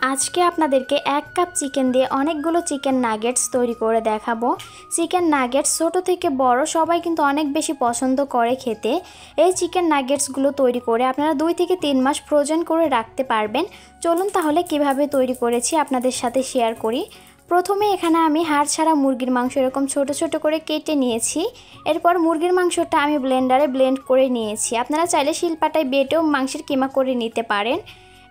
আজকে আপনাদেরকে 1 cup chicken দিয়ে অনেকগুলো চিকেন নাগেটস তৈরি করে দেখাবো। চিকেন নাগেটস ছোট থেকে বড় সবাই কিন্তু অনেক বেশি পছন্দ করে খেতে। এই চিকেন নাগেটসগুলো তৈরি করে আপনারা 2 থেকে 3 মাস ফ্রোজেন করে রাখতে পারবেন। চলুন তাহলে কিভাবে তৈরি করেছি আপনাদের সাথে শেয়ার করি। প্রথমে এখানে আমি হাড় ছাড়া মুরগির মাংস এরকম ছোট ছোট করে কেটে নিয়েছি। এরপর মুরগির মাংসটা আমি ব্লেন্ডারে ব্লেন্ড করে নিয়েছি। আপনারা চাইলে শিলপাটায় বেটেও মাংসের কিমা করে নিতে পারেন।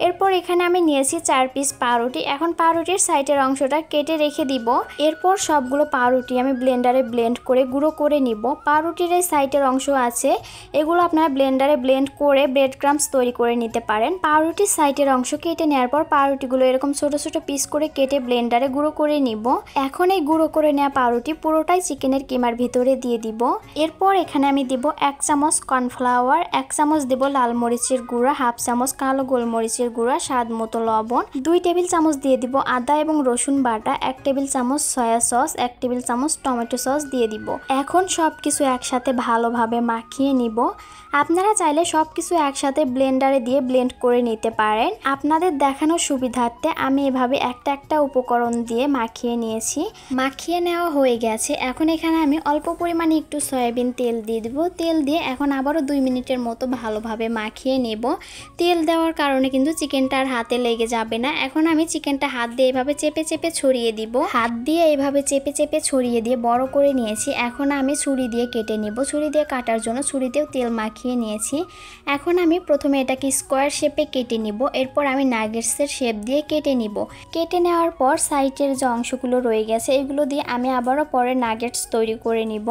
এরপর এখানে আমি নিয়েছি 4 পিস পাউরুটি। এখন পাউরুটির সাইডের অংশটা কেটে রেখে দিব। এরপর সবগুলো পাউরুটি আমি ব্লেন্ডারে ব্লেন্ড করে গুঁড়ো করে নিব। পাউরুটির এই সাইডের অংশ আছে, এগুলো আপনারা ব্লেন্ডারে ব্লেন্ড করে ব্রেড ক্রাম্বস তৈরি করে নিতে পারেন। পাউরুটির সাইডের অংশ কেটে নেওয়ার পর পাউরুটিগুলো এরকম ছোট ছোট পিস করে কেটে ব্লেন্ডারে গুঁড়ো করে নিব। এখন এই গুঁড়ো করে নেওয়া পাউরুটি পুরোটাই চিকেনের কিমার ভিতরে দিয়ে দিব। এরপর এখানে আমি দিব 1 চামচ কর্নফ্লাওয়ার, 1 চামচ দেব লাল মরিচের গুঁড়া, 1/2 চামচ কালো গোলমরিচের গুঁড়া, স্বাদ মতো লবণ, 2 টেবিল চামচ দিয়ে দিব আদা এবং রসুন বাটা, 1 টেবিল চামচ সয়া সস, 1 টেবিল চামচ টমেটো সস দিয়ে দিব। এখন সবকিছু একসাথে ভালোভাবে মাখিয়ে নিব। আপনারা চাইলে সবকিছু একসাথে ব্লেন্ডারে দিয়ে ব্লেন্ড করে নিতে পারেন। আপনাদের দেখানোর সুবিধার্থে আমি এভাবে একটা একটা উপকরণ দিয়ে মাখিয়ে নিয়েছি। মাখিয়ে নেওয়া হয়ে গেছে। এখন এখানে আমি অল্প পরিমাণে একটু সয়াবিন তেল দিয়ে দেব। তেল দিয়ে এখন আবারও 2 মিনিটের মতো ভালোভাবে মাখিয়ে নেব। তেল দেওয়ার কারণে কিন্তু চিকেনটা আর হাতে লেগে যাবে না। এখন আমি চিকেনটা হাত দিয়ে এভাবে চেপে চেপে ছড়িয়ে দিব। হাত দিয়ে এভাবে চেপে চেপে ছড়িয়ে দিয়ে বড় করে নিয়েছি। এখন আমি ছুরি দিয়ে কেটে নেব। ছুরি দিয়ে কাটার জন্য ছুরিতেও তেল মাখিয়ে নিয়েছি। এখন আমি প্রথমে এটাকে স্কোয়ার শেপে কেটে নিব। এরপর আমি নাগেটসের শেপ দিয়ে কেটে নিব। কেটে নেওয়ার পর সাইডের যে অংশগুলো রয়ে গেছে এগুলো দিয়ে আমি আবারও পরে নাগেটস তৈরি করে নিব।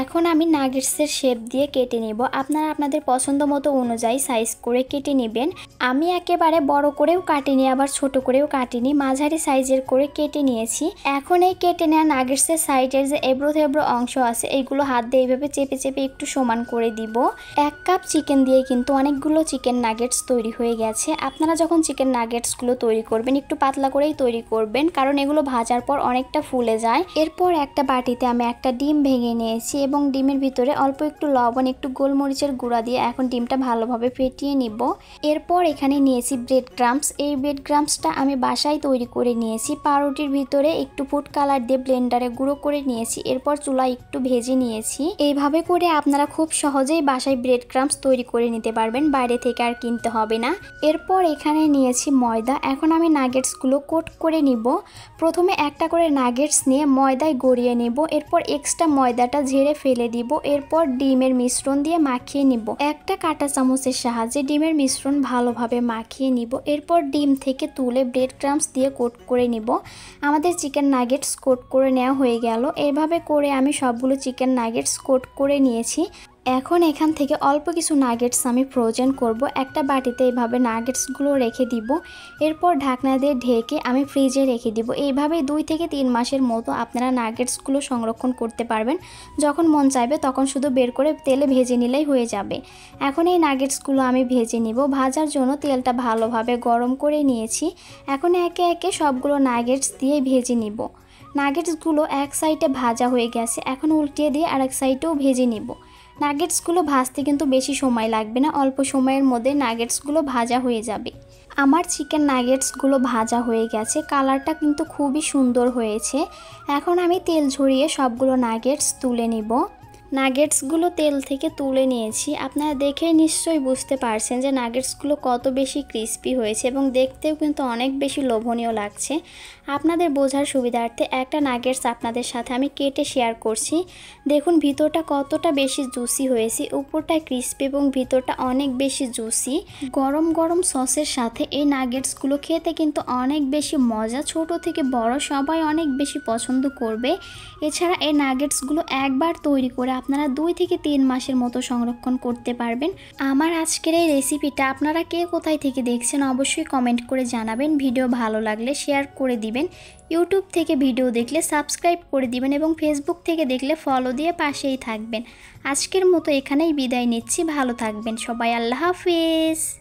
এখন আমি নাগেটসের শেপ দিয়ে কেটে নিব। আপনারা আপনাদের পছন্দ মতো অনুযায়ী সাইজ করে কেটে নেবেন। আমি একেবারে বড় করেও কাটিনি, আবার ছোট করেও কাটিনি, মাঝারি সাইজের করে কেটে নিয়েছি। এখন এই কেটে নেওয়া নাগেটসের সাইডের যে এবড়ো থেবড়ো অংশ আছে এইগুলো হাত দিয়ে এইভাবে চেপে চেপে একটু সমান করে দিব। 1 কাপ চিকেন দিয়ে কিন্তু অনেকগুলো চিকেন নাগেটস তৈরি হয়ে গেছে। আপনারা যখন চিকেন নাগেটসগুলো তৈরি করবেন একটু পাতলা করেই তৈরি করবেন, কারণ এগুলো ভাজার পর অনেকটা ফুলে যায়। এরপর একটা বাটিতে আমি একটা ডিম ভেঙে নিয়েছি এবং ডিমের ভিতরে অল্প একটু লবণ, একটু গোলমরিচের গুঁড়া দিয়ে এখন ডিমটা ভালোভাবে ফেটিয়ে নিব। এরপর এখানে নিয়েছি ব্রেড ক্রাম্বস। এই ব্রেড ক্রাম্বসটা আমি বাসায় তৈরি করে নিয়েছি। পাউরুটির ভিতরে একটু ফুড কালার দিয়ে ব্লেন্ডারে গুঁড়ো করে নিয়েছি। এরপর চুলায় একটু ভেজে নিয়েছি। এইভাবে করে আপনারা খুব সহজেই বাসায় ব্রেড ক্রাম্বস তৈরি করে নিতে পারবেন, বাইরে থেকে আর কিনতে হবে না। এরপর এখানে নিয়েছি ময়দা। এখন আমি নাগেটসগুলো কোট করে নিব। প্রথমে একটা করে নাগেটস নিয়ে ময়দায় গড়িয়ে নেব। এরপর এক্সট্রা ময়দাটা ঝেড়ে ফেলে দিব। এরপর ডিমের মিশ্রণ দিয়ে মাখিয়ে নিব। একটা কাঁটা চামচের সাহায্যে ডিমের মিশ্রণ ভালোভাবে মাখিয়ে নিব। এরপর ডিম থেকে তুলে ব্রেড ক্রাম্বস দিয়ে কোট করে নিব। আমাদের চিকেন নাগেটস কোট করে নেওয়া হয়ে গেল। এভাবে করে আমি সবগুলো চিকেন নাগেটস কোট করে নিয়েছি। এখন এখান থেকে অল্প কিছু নাগেটস আমি ফ্রোজেন করব। একটা বাটিতে এইভাবে নাগেটসগুলো রেখে দিব। এরপর ঢাকনা দিয়ে ঢেকে আমি ফ্রিজে রেখে দিব। এইভাবে 2 থেকে 3 মাসের মতো আপনারা নাগেটসগুলো সংরক্ষণ করতে পারবেন। যখন মন চাইবে তখন শুধু বের করে তেলে ভেজে নিলেই হয়ে যাবে। এখন এই নাগেটসগুলো আমি ভেজে নিব। ভাজার জন্য তেলটা ভালোভাবে গরম করে নিয়েছি। এখন একে একে সবগুলো নাগেটস দিয়ে ভেজে নিব। নাগেটসগুলো এক সাইডে ভাজা হয়ে গেছে। এখন উল্টিয়ে দিয়ে আরেক সাইডেও ভেজে নিব। নাগেটসগুলো ভাজতে কিন্তু বেশি সময় লাগবে না, অল্প সময়ের মধ্যে নাগেটসগুলো ভাজা হয়ে যাবে। আমার চিকেন নাগেটসগুলো ভাজা হয়ে গেছে। কালারটা কিন্তু খুবই সুন্দর হয়েছে। এখন আমি তেল ঝরিয়ে সবগুলো নাগেটস তুলে নিব। নাগেটসগুলো তেল থেকে তুলে নিয়েছি। আপনারা দেখে নিশ্চয়ই বুঝতে পারছেন যে নাগেটসগুলো কত বেশি ক্রিস্পি হয়েছে এবং দেখতেও কিন্তু অনেক বেশি লোভনীয় লাগছে। আপনাদের বোঝার সুবিধার্থে একটা নাগেটস আপনাদের সাথে আমি কেটে শেয়ার করছি। দেখুন ভিতরটা কতটা বেশি জুসি হয়েছে, উপরটা ক্রিস্পি এবং ভিতরটা অনেক বেশি জুসি। গরম গরম সসের সাথে এই নাগেটসগুলো খেতে কিন্তু অনেক বেশি মজা। ছোট থেকে বড় সবাই অনেক বেশি পছন্দ করবে। এছাড়া এই নাগেটসগুলো একবার তৈরি করে আপনারা 2 থেকে 3 মাসের মতো সংরক্ষণ করতে পারবেন। আমার আজকের এই রেসিপিটা আপনারা কে কোথায় থেকে দেখছেন অবশ্যই কমেন্ট করে জানাবেন। ভিডিও ভালো লাগলে শেয়ার করে দিবেন। ইউটিউব থেকে ভিডিও দেখলে সাবস্ক্রাইব করে দিবেন এবং ফেসবুক থেকে দেখলে ফলো দিয়ে পাশেই থাকবেন। আজকের মতো এখানেই বিদায় নিচ্ছি। ভালো থাকবেন সবাই। আল্লাহ হাফেজ।